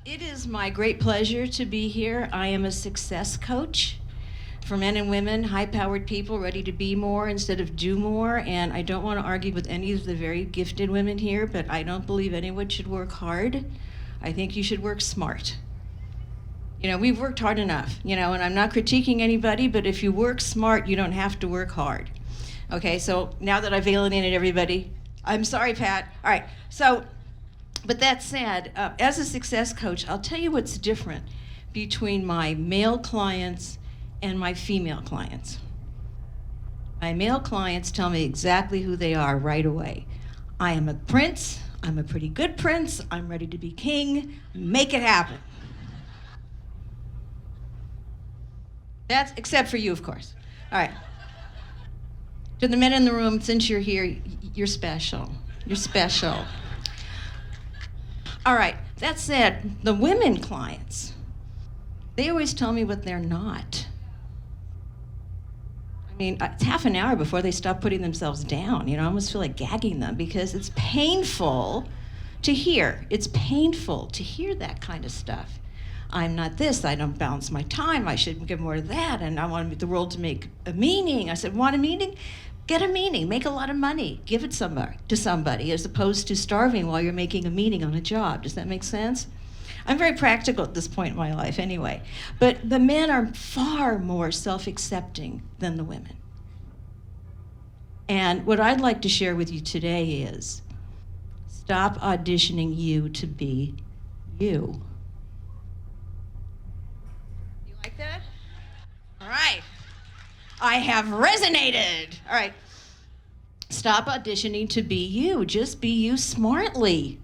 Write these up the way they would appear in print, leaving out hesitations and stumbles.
It is my great pleasure to be here. I am a success coach for men and women, high-powered people ready to be more instead of do more. And I don't want to argue with any of the very gifted women here, but I don't believe anyone should work hard. I think you should work smart. You know, we've worked hard enough, and I'm not critiquing anybody, but if you work smart, you don't have to work hard. Okay, so now that I've alienated everybody, I'm sorry, Pat. All right, so, but that said, as a success coach, I'll tell you what's different between my male clients and my female clients. My male clients tell me exactly who they are right away. I am a prince, I'm a pretty good prince, I'm ready to be king, make it happen. That's, except for you, of course. All right. To the men in the room, since you're here, you're special. You're special. All right, that said, the women clients, they always tell me what they're not. I mean, it's half an hour before they stop putting themselves down. I almost feel like gagging them because it's painful to hear. It's painful to hear that kind of stuff. I'm not this, I don't balance my time, I should give more of that, and I want the world to make a meaning. I said, want a meaning? Get a meaning, make a lot of money, give it to somebody, as opposed to starving while you're making a meaning on a job. Does that make sense? I'm very practical at this point in my life anyway. But the men are far more self-accepting than the women. And what I'd like to share with you today is, stop auditioning you to be you. Like that? All right. I have resonated. All right. Stop auditioning to be you. Just be you smartly.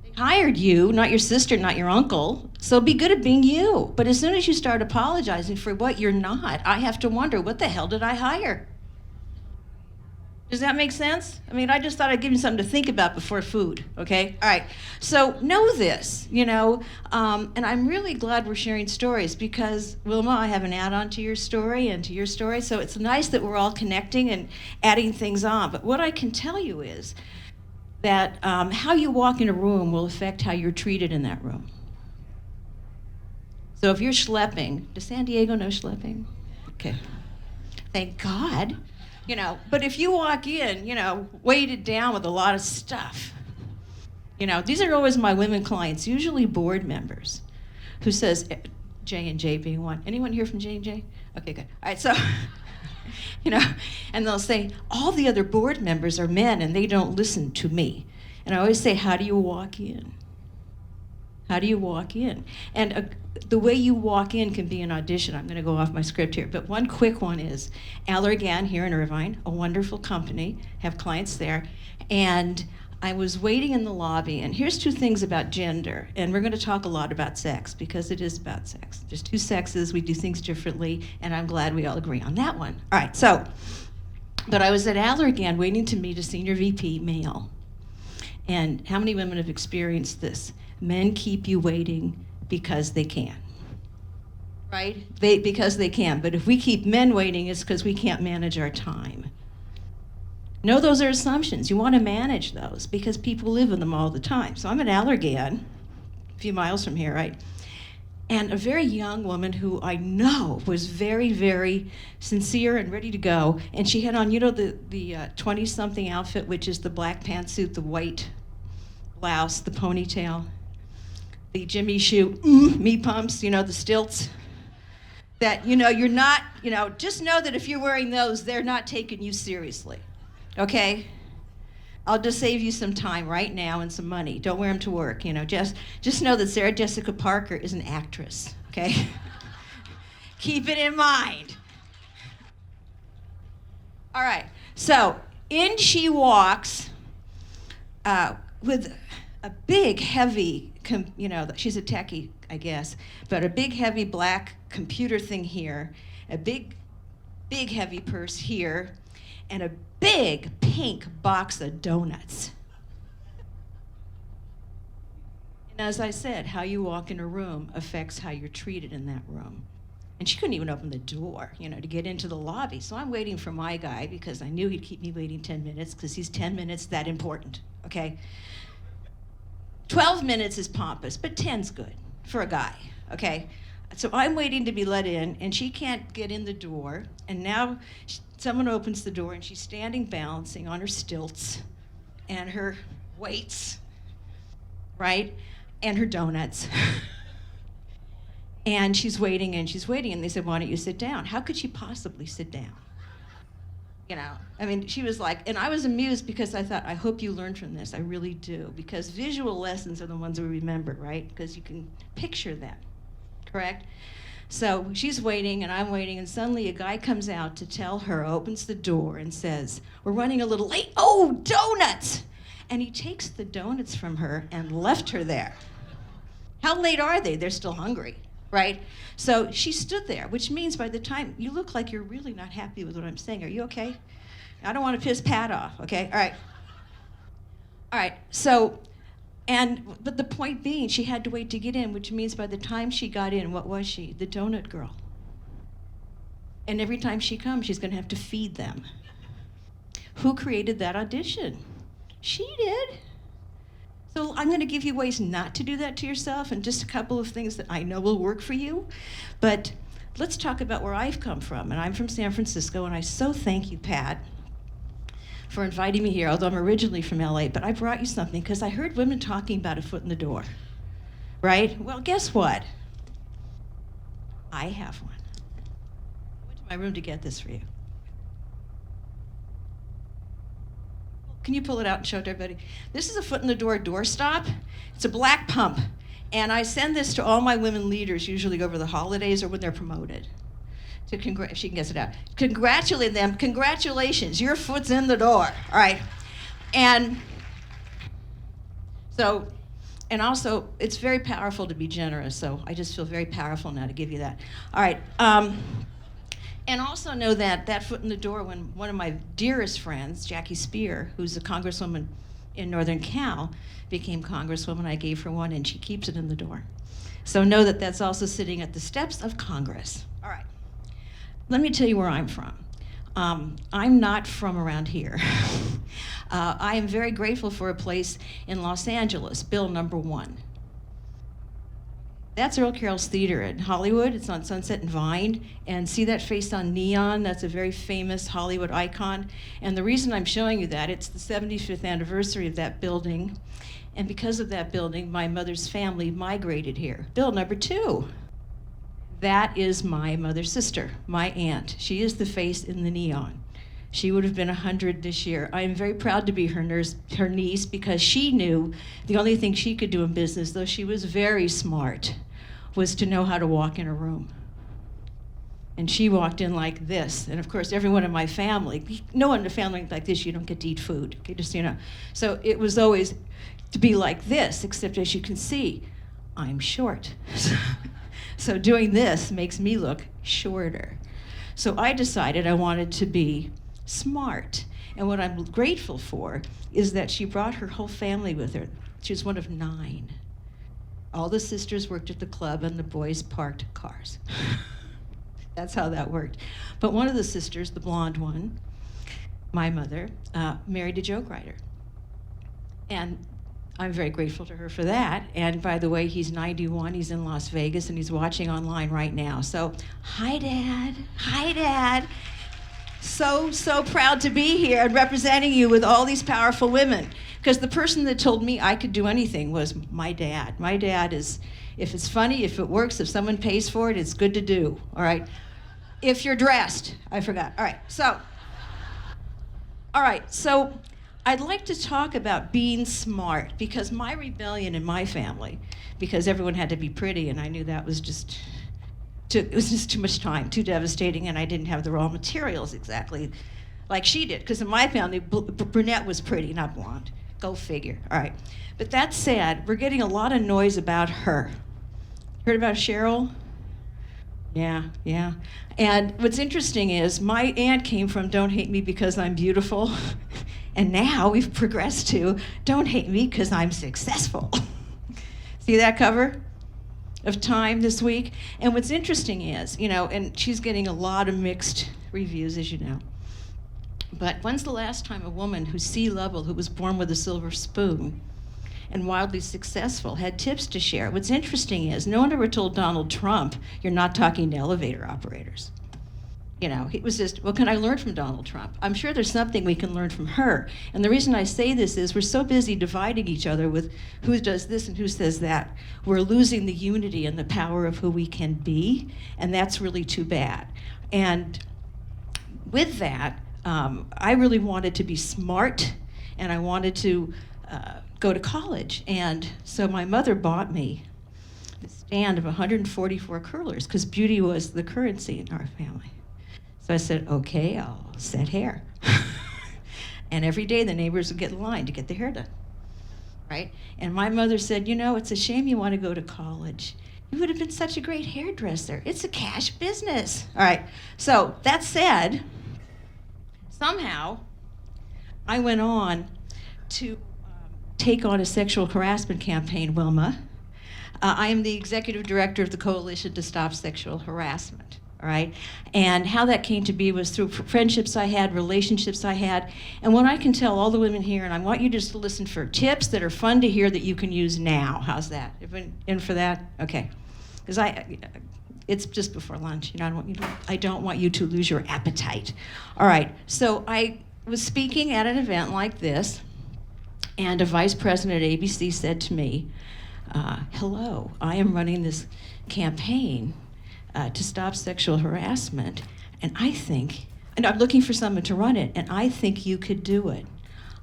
They hired you, not your sister, not your uncle. So be good at being you. But as soon as you start apologizing for what you're not, I have to wonder, what the hell did I hire? Does that make sense? I mean, I just thought I'd give you something to think about before food, okay? All right, so know this, and I'm really glad we're sharing stories because, Wilma, I have an add-on to your story and to your story, so it's nice that we're all connecting and adding things on. But what I can tell you is that how you walk in a room will affect how you're treated in that room. So if you're schlepping, does San Diego know schlepping? Okay, thank God. But if you walk in, weighted down with a lot of stuff, these are always my women clients, usually board members, who says, J&J being one. Anyone here from J&J? Okay, good. All right, so, and they'll say, all the other board members are men and they don't listen to me. And I always say, how do you walk in? How do you walk in? And the way you walk in can be an audition. I'm going to go off my script here, but one quick one is Allergan here in Irvine, a wonderful company, have clients there, and I was waiting in the lobby, and here's two things about gender, and we're going to talk a lot about sex, because it is about sex. There's two sexes, we do things differently, and I'm glad we all agree on that one. All right, so, but I was at Allergan waiting to meet a senior VP male, and how many women have experienced this? Men keep you waiting because they can, right? Because they can. But if we keep men waiting, it's because we can't manage our time. No, those are assumptions. You want to manage those because people live in them all the time. So I'm at Allergan, a few miles from here, right? And a very young woman who I know was very, very sincere and ready to go. And she had on, the 20-something outfit, which is the black pantsuit, the white blouse, the ponytail, the Jimmy Choo, me pumps, the stilts, that, you're not, just know that if you're wearing those, they're not taking you seriously, okay? I'll just save you some time right now and some money. Don't wear them to work, just know that Sarah Jessica Parker is an actress, okay? Keep it in mind. All right, so in she walks with a big, heavy, she's a techie, I guess, but a big, heavy black computer thing here, a big, big, heavy purse here, and a big pink box of donuts. And as I said, how you walk in a room affects how you're treated in that room. And she couldn't even open the door, to get into the lobby. So I'm waiting for my guy because I knew he'd keep me waiting 10 minutes because he's 10 minutes that important, okay? 12 minutes is pompous, but 10's good for a guy, okay? So I'm waiting to be let in, and she can't get in the door, and now someone opens the door, and she's standing balancing on her stilts and her weights, right? And her donuts. And she's waiting, and she's waiting, and they said, why don't you sit down? How could she possibly sit down? You know, I mean, she was like, and I was amused because I thought, I hope you learn from this. I really do. Because visual lessons are the ones we remember, right? Because you can picture them, correct? So she's waiting, and I'm waiting, and suddenly a guy comes out to tell her, opens the door, and says, we're running a little late. Oh, donuts! And he takes the donuts from her and left her there. How late are they? They're still hungry, right? So she stood there, which means by the time, you look like you're really not happy with what I'm saying. Are you okay? I don't want to piss Pat off, okay? All right. All right, so, but the point being, she had to wait to get in, which means by the time she got in, what was she? The donut girl. And every time she comes, she's gonna have to feed them. Who created that audition? She did. So I'm going to give you ways not to do that to yourself, and just a couple of things that I know will work for you. But let's talk about where I've come from. And I'm from San Francisco, and I so thank you, Pat, for inviting me here, although I'm originally from LA. But I brought you something because I heard women talking about a foot in the door, right? Well, guess what? I have one. I went to my room to get this for you. Can you pull it out and show it to everybody? This is a foot in the door doorstop. It's a black pump. And I send this to all my women leaders, usually over the holidays or when they're promoted. If she can guess it out. Congratulate them. Congratulations, your foot's in the door. All right. And so, and also, it's very powerful to be generous. So I just feel very powerful now to give you that. All right. And also know that foot in the door, when one of my dearest friends, Jackie Spear, who's a congresswoman in Northern Cal, became congresswoman, I gave her one, and she keeps it in the door. So know that that's also sitting at the steps of Congress. All right. Let me tell you where I'm from. I'm not from around here. I am very grateful for a place in Los Angeles, Bill number 1. That's Earl Carroll's Theater in Hollywood. It's on Sunset and Vine. And see that face on neon? That's a very famous Hollywood icon. And the reason I'm showing you that, it's the 75th anniversary of that building. And because of that building, my mother's family migrated here. Bill number 2. That is my mother's sister, my aunt. She is the face in the neon. She would have been 100 this year. I am very proud to be her niece, because she knew the only thing she could do in business, though she was very smart, was to know how to walk in a room. And she walked in like this. And of course, everyone in my family, no one in a family like this, you don't get to eat food, okay, just so you know. So it was always to be like this, except as you can see, I'm short. So doing this makes me look shorter. So I decided I wanted to be smart. And what I'm grateful for is that she brought her whole family with her. She was one of 9. All the sisters worked at the club and the boys parked cars. That's how that worked. But one of the sisters, the blonde one, my mother, married a joke writer. And I'm very grateful to her for that. And by the way, he's 91, he's in Las Vegas, and he's watching online right now. So, hi, Dad. Hi, Dad. So proud to be here and representing you with all these powerful women. Because the person that told me I could do anything was my dad. My dad is, if it's funny, if it works, if someone pays for it, it's good to do, all right? If you're dressed, I forgot. All right, so I'd like to talk about being smart, because my rebellion in my family, because everyone had to be pretty, and I knew that was just it was just too much time, too devastating, and I didn't have the raw materials exactly like she did, because in my family, brunette was pretty, not blonde. Go figure. All right. But that said, we're getting a lot of noise about her. Heard about Cheryl? Yeah. And what's interesting is my aunt came from "Don't hate me because I'm beautiful," and now we've progressed to "Don't hate me because I'm successful." See that cover of Time this week? And what's interesting is, and she's getting a lot of mixed reviews, as you know. But when's the last time a woman who's sea level, who was born with a silver spoon, and wildly successful, had tips to share. What's interesting is no one ever told Donald Trump, you're not talking to elevator operators. You know, it was just, what can I learn from Donald Trump? I'm sure there's something we can learn from her. And the reason I say this is we're so busy dividing each other with who does this and who says that. We're losing the unity and the power of who we can be, and that's really too bad. And with that, I really wanted to be smart, and I wanted to go to college. And so my mother bought me a stand of 144 curlers, because beauty was the currency in our family. So I said, okay, I'll set hair. And every day the neighbors would get in line to get their hair done, right? And my mother said, you know, it's a shame you want to go to college. You would have been such a great hairdresser. It's a cash business. All right, so that said, somehow I went on to take on a sexual harassment campaign, Wilma. I am the executive director of the Coalition to Stop Sexual Harassment. All right, and how that came to be was through friendships I had, relationships I had, and what I can tell all the women here, and I want you just to listen for tips that are fun to hear that you can use now. How's that? Everyone in for that? Okay, because it's just before lunch. You know, I don't want you to lose your appetite. All right, so I was speaking at an event like this, and a vice president at ABC said to me, "Hello, I am running this campaign." To stop sexual harassment, and I'm looking for someone to run it, and I think you could do it.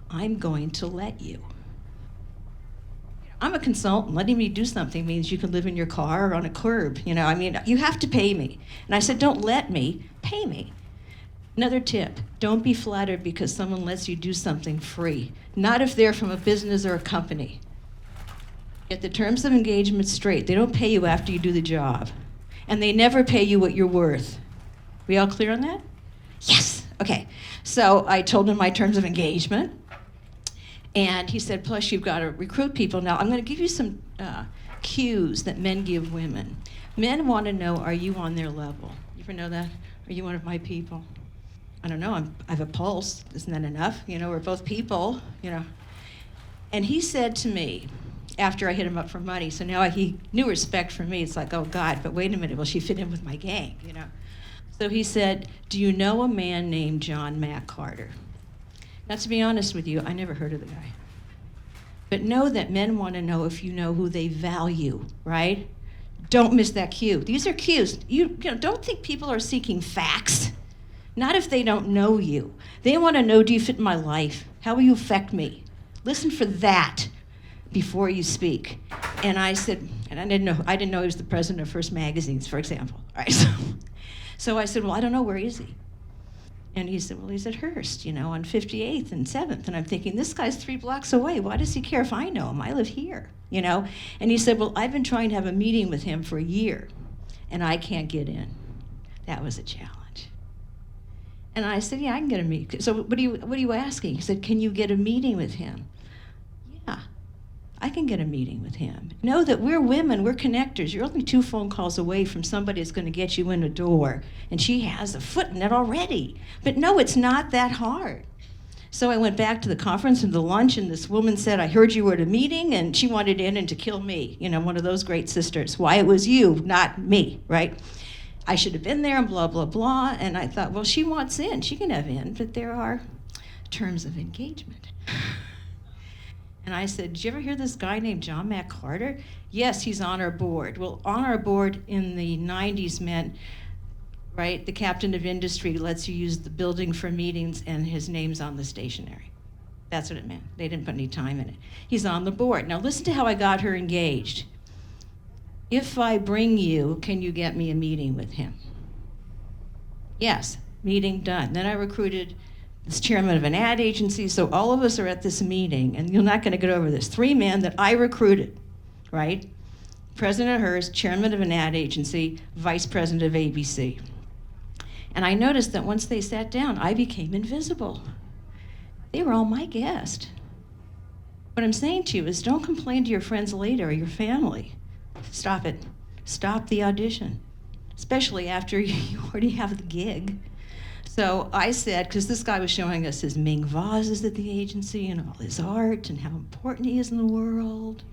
I'm going to let you. I'm a consultant. Letting me do something means you can live in your car or on a curb. You know, I mean, you have to pay me. And I said, don't let me, pay me. Another tip, don't be flattered because someone lets you do something free. Not if they're from a business or a company. Get the terms of engagement straight. They don't pay you after you do the job. And they never pay you what you're worth. We all clear on that? Yes. Okay. So I told him my terms of engagement, and he said, plus you've got to recruit people. Now I'm going to give you some cues that men give women. Men want to know, are you on their level? You ever know that? Are you one of my people? I don't know. I have a pulse. Isn't that enough? You know, we're both people, you know. And he said to me, after I hit him up for money, so now he knew respect for me. It's like, oh God, but wait a minute, will she fit in with my gang, you know? So he said, do you know a man named John Mack Carter? Now, to be honest with you, I never heard of the guy. But know that men want to know if you know who they value, right? Don't miss that cue. These are cues. You know, don't think people are seeking facts. Not if they don't know you. They want to know, do you fit in my life? How will you affect me? Listen for that before you speak. And I said, and I didn't know he was the president of First Magazines, for example. All right, so I said, well, I don't know, where is he? And he said, well, he's at Hearst, you know, on 58th and 7th. And I'm thinking, this guy's 3 blocks away. Why does he care if I know him? I live here, you know? And he said, well, I've been trying to have a meeting with him for a year, and I can't get in. That was a challenge. And I said, yeah, I can get a meeting. So what are you asking? He said, can you get a meeting with him? Yeah. I can get a meeting with him. Know that we're women, we're connectors. You're only 2 phone calls away from somebody that's going to get you in the door, and she has a foot in it already. But no, it's not that hard. So I went back to the conference and the lunch, and this woman said, I heard you were at a meeting, and she wanted in and to kill me. You know, one of those great sisters. Why it was you, not me, right? I should have been there and blah, blah, blah. And I thought, well, she wants in. She can have in, but there are terms of engagement. And I said, did you ever hear this guy named John Mack Carter? Yes, he's on our board. Well, on our board in the 90s meant, right, the captain of industry lets you use the building for meetings and his name's on the stationery. That's what it meant. They didn't put any time in it. He's on the board. Now listen to how I got her engaged. If I bring you, can you get me a meeting with him? Yes, meeting done. Then I recruited this chairman of an ad agency, so all of us are at this meeting, and you're not going to get over this. 3 men that I recruited, right? President of Hearst, chairman of an ad agency, vice president of ABC. And I noticed that once they sat down, I became invisible. They were all my guests. What I'm saying to you is don't complain to your friends later or your family. Stop it. Stop the audition, especially after you already have the gig. So I said, because this guy was showing us his Ming vases at the agency and all his art and how important he is in the world.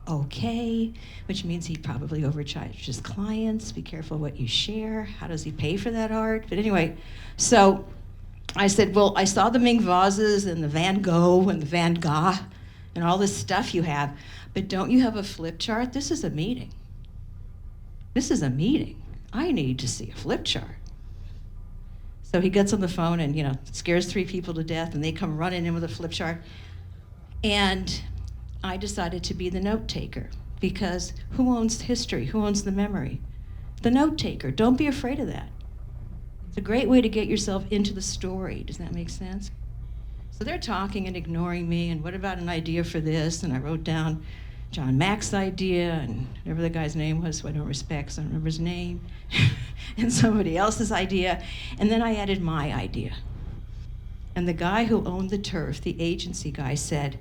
Okay, which means he probably overcharged his clients. Be careful what you share. How does he pay for that art? But anyway, so I said, well, I saw the Ming vases and the Van Gogh and the Van Gogh and all this stuff you have, but don't you have a flip chart? This is a meeting. This is a meeting. I need to see a flip chart. So he gets on the phone and, scares 3 people to death, and they come running in with a flip chart. And I decided to be the note taker, because who owns history? Who owns the memory? The note taker. Don't be afraid of that. It's a great way to get yourself into the story. Does that make sense? So they're talking and ignoring me, and what about an idea for this? And I wrote down John Mack's idea, and whatever the guy's name was, who I don't respect, so I don't remember his name, and somebody else's idea, and then I added my idea. And the guy who owned the turf, the agency guy, said,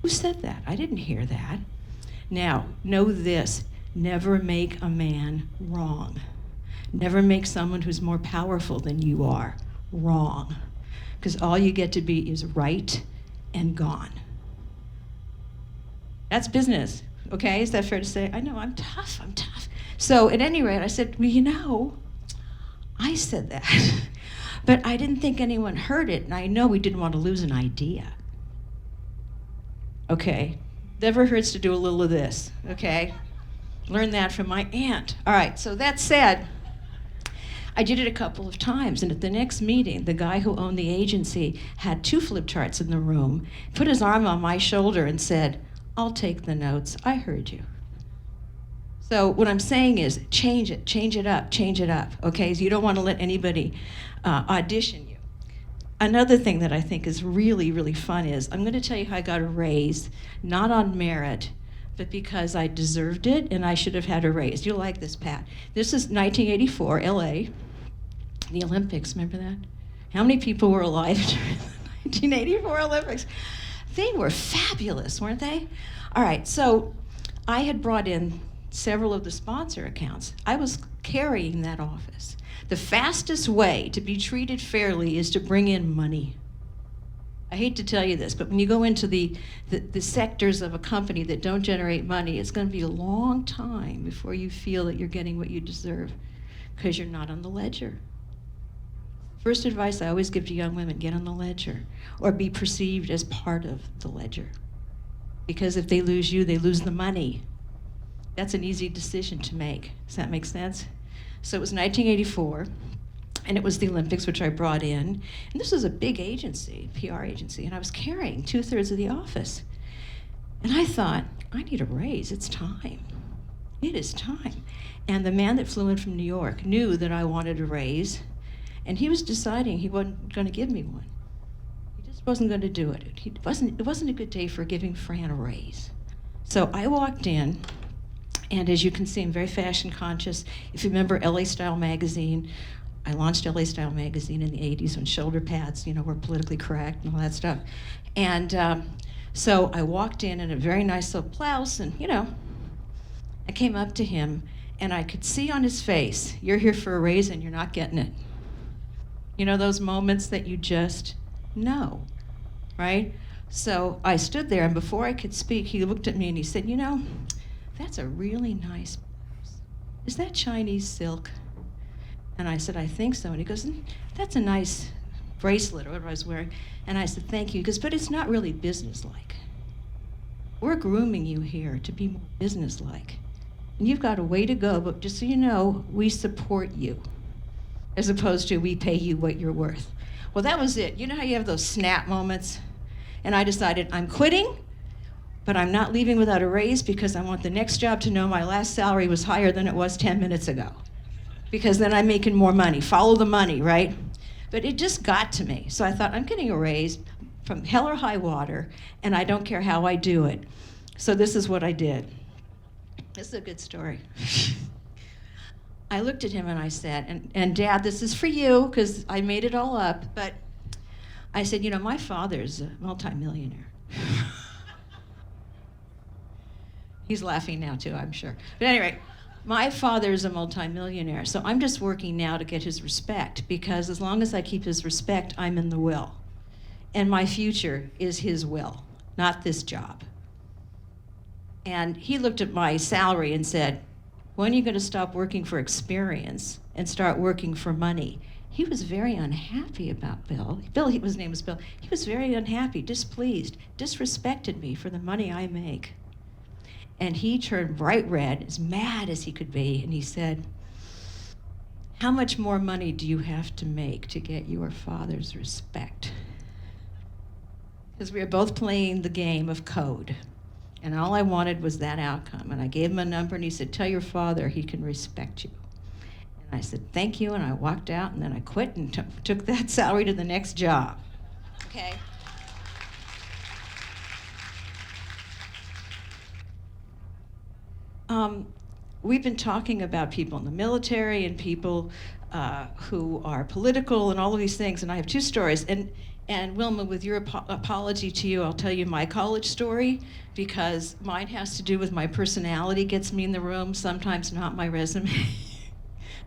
"Who said that? I didn't hear that." Now, know this, never make a man wrong. Never make someone who's more powerful than you are wrong, because all you get to be is right and gone. That's business, okay? Is that fair to say? I know, I'm tough. So at any rate, I said, well, I said that. But I didn't think anyone heard it, and I know we didn't want to lose an idea. Okay, never hurts to do a little of this, okay? Learned that from my aunt. All right, so that said, I did it a couple of times, and at the next meeting, the guy who owned the agency had 2 flip charts in the room, put his arm on my shoulder and said, "I'll take the notes, I heard you." So what I'm saying is change it up, okay? So you don't want to let anybody audition you. Another thing that I think is really, really fun is, I'm going to tell you how I got a raise, not on merit, but because I deserved it and I should have had a raise. You'll like this, Pat. This is 1984, LA, the Olympics, remember that? How many people were alive during the 1984 Olympics? They were fabulous, weren't they? All right, so I had brought in several of the sponsor accounts. I was carrying that office. The fastest way to be treated fairly is to bring in money. I hate to tell you this, but when you go into the sectors of a company that don't generate money, it's going to be a long time before you feel that you're getting what you deserve, because you're not on the ledger. First advice I always give to young women, get on the ledger, or be perceived as part of the ledger. Because if they lose you, they lose the money. That's an easy decision to make. Does that make sense? So it was 1984, and it was the Olympics, which I brought in. And this was a big agency, PR agency, and I was carrying 2/3 of the office. And I thought, I need a raise, it's time. It is time. And the man that flew in from New York knew that I wanted a raise, and he was deciding he wasn't going to give me one. He just wasn't going to do it. It wasn't a good day for giving Fran a raise. So I walked in, and as you can see, I'm very fashion conscious. If you remember LA Style magazine, I launched LA Style magazine in the 80s when shoulder pads, were politically correct and all that stuff. And so I walked in a very nice silk blouse, and I came up to him, and I could see on his face, you're here for a raise and you're not getting it. You know those moments that you just know, right? So I stood there, and before I could speak, he looked at me and he said, that's a really nice blouse. Is that Chinese silk? And I said, I think so. And he goes, that's a nice bracelet, or whatever I was wearing. And I said, thank you. He goes, but it's not really businesslike. We're grooming you here to be more businesslike. And you've got a way to go, but just so you know, we support you, as opposed to we pay you what you're worth. Well, that was it. You know how you have those snap moments? And I decided, I'm quitting, but I'm not leaving without a raise, because I want the next job to know my last salary was higher than it was 10 minutes ago. Because then I'm making more money. Follow the money, right? But it just got to me. So I thought, I'm getting a raise from hell or high water, and I don't care how I do it. So this is what I did. This is a good story. I looked at him and I said, and Dad, this is for you, because I made it all up, but I said, my father's a multimillionaire. He's laughing now too, I'm sure. But anyway, My father is a multimillionaire, so I'm just working now to get his respect, because as long as I keep his respect, I'm in the will. And my future is his will, not this job. And he looked at my salary and said, when are you going to stop working for experience and start working for money? He was very unhappy about Bill. His name was Bill. He was very unhappy, displeased, disrespected me for the money I make. And he turned bright red, as mad as he could be, and he said, how much more money do you have to make to get your father's respect? Because we were both playing the game of code. And all I wanted was that outcome. And I gave him a number, and he said, tell your father he can respect you. And I said, thank you, and I walked out, and then I quit and took that salary to the next job. Okay? We've been talking about people in the military and people who are political and all of these things, and I have two stories. And Wilma, with your apology to you, I'll tell you my college story, because mine has to do with my personality, gets me in the room, sometimes not my resume.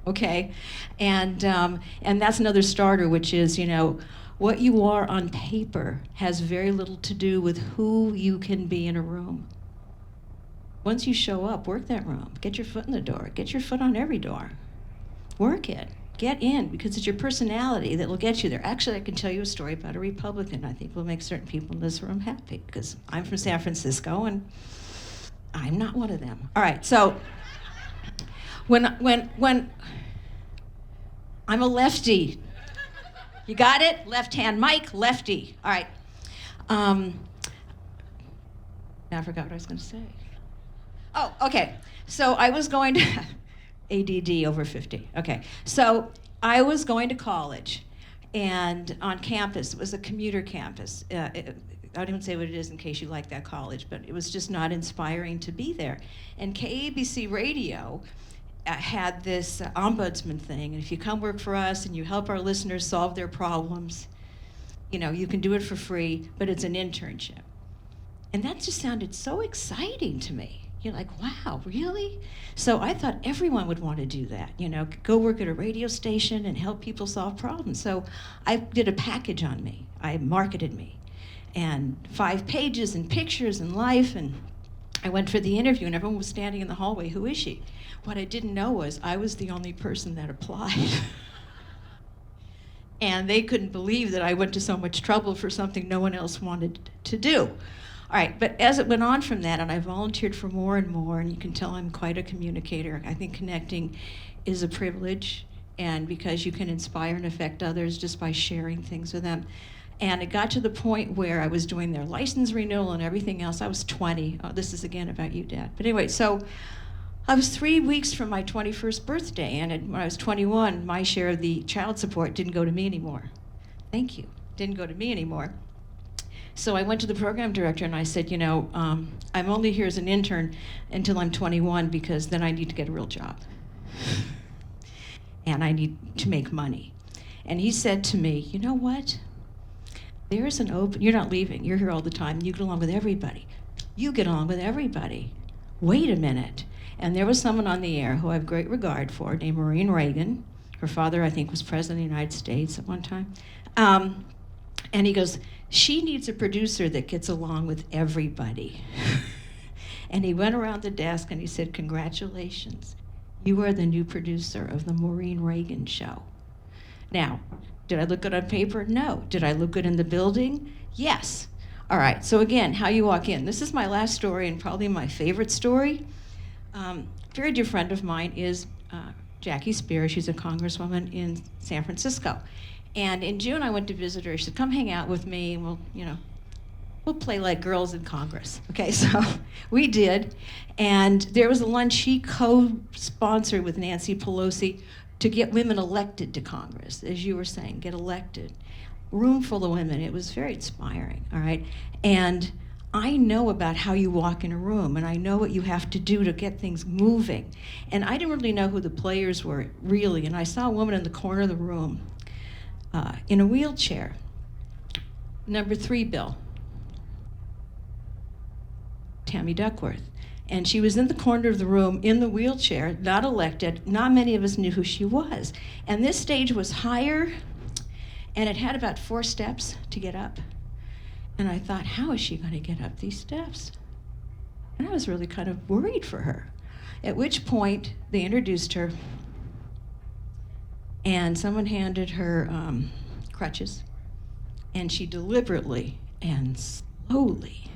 Okay? And that's another starter, which is, what you are on paper has very little to do with who you can be in a room. Once you show up, work that room. Get your foot in the door. Get your foot on every door. Work it. Get in, because it's your personality that will get you there. Actually, I can tell you a story about a Republican I think will make certain people in this room happy, because I'm from San Francisco and I'm not one of them. All right, so when I'm a lefty. You got it? Left-hand mic, lefty. All right. Now I forgot what I was going to say. Oh, okay. So I was going to, ADD over 50. Okay. So I was going to college, and on campus, it was a commuter campus. I didn't say what it is in case you like that college, but it was just not inspiring to be there. And KABC Radio had this ombudsman thing, and if you come work for us and you help our listeners solve their problems, you can do it for free, but it's an internship. And that just sounded so exciting to me. You're like, wow, really? So I thought everyone would want to do that, go work at a radio station and help people solve problems. So I did a package on me. I marketed me. And 5 pages and pictures and life, and I went for the interview, and everyone was standing in the hallway, who is she? What I didn't know was I was the only person that applied. And they couldn't believe that I went to so much trouble for something no one else wanted to do. All right, but as it went on from that, and I volunteered for more and more, and you can tell I'm quite a communicator. I think connecting is a privilege, and because you can inspire and affect others just by sharing things with them. And it got to the point where I was doing their license renewal and everything else. I was 20. Oh, this is again about you, Dad. But anyway, so I was 3 weeks from my 21st birthday, and when I was 21, my share of the child support didn't go to me anymore. Thank you. Didn't go to me anymore. So I went to the program director and I said, I'm only here as an intern until I'm 21, because then I need to get a real job. And I need to make money. And he said to me, you know what? There's an open, you're not leaving, you're here all the time, you get along with everybody. You get along with everybody. Wait a minute. And there was someone on the air who I have great regard for, named Maureen Reagan. Her father, I think, was president of the United States at one time. And he goes, she needs a producer that gets along with everybody. And he went around the desk and he said, congratulations, you are the new producer of the Maureen Reagan show. Now, did I look good on paper? No. Did I look good in the building? Yes. All right, so again, how you walk in. This is my last story and probably my favorite story. A very dear friend of mine is Jackie Spears. She's a congresswoman in San Francisco. And in June, I went to visit her. She said, come hang out with me, and we'll play like girls in Congress. Okay, so we did. And there was a lunch she co-sponsored with Nancy Pelosi to get women elected to Congress, as you were saying, get elected. Room full of women. It was very inspiring, all right? And I know about how you walk in a room, and I know what you have to do to get things moving. And I didn't really know who the players were, really, and I saw a woman in the corner of the room in a wheelchair. Number 3 bill, Tammy Duckworth. And she was in the corner of the room in the wheelchair, not elected. Not many of us knew who she was. And this stage was higher, and it had about 4 steps to get up. And I thought, how is she going to get up these steps? And I was really kind of worried for her. At which point, they introduced her, and someone handed her crutches, and she deliberately and slowly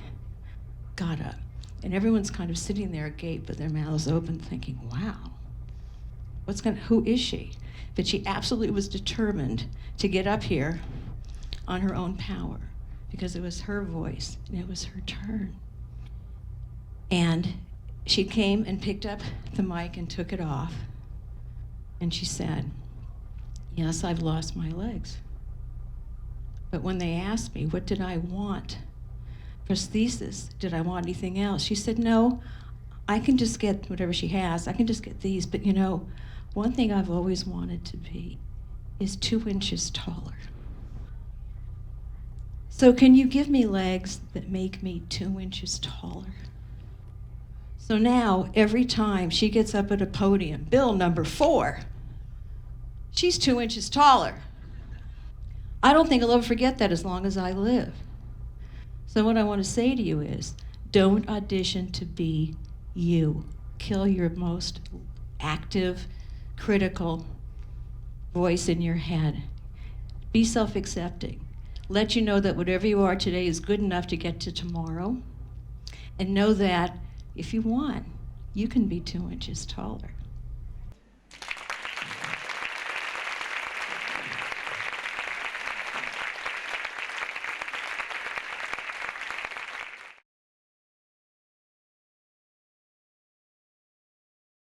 got up. And everyone's kind of sitting there agape with their mouths open thinking, wow, who is she? But she absolutely was determined to get up here on her own power because it was her voice and it was her turn. And she came and picked up the mic and took it off. And she said, yes, I've lost my legs. But when they asked me, what did I want? Prosthesis, did I want anything else? She said, no, I can just get whatever she has. I can just get these. But you know, one thing I've always wanted to be is 2 inches taller. So can you give me legs that make me 2 inches taller? So now, every time she gets up at a podium, bill number 4, she's 2 inches taller. I don't think I'll ever forget that as long as I live. So what I want to say to you is, don't audition to be you. Kill your most active, critical voice in your head. Be self-accepting. Let you know that whatever you are today is good enough to get to tomorrow. And know that if you want, you can be 2 inches taller.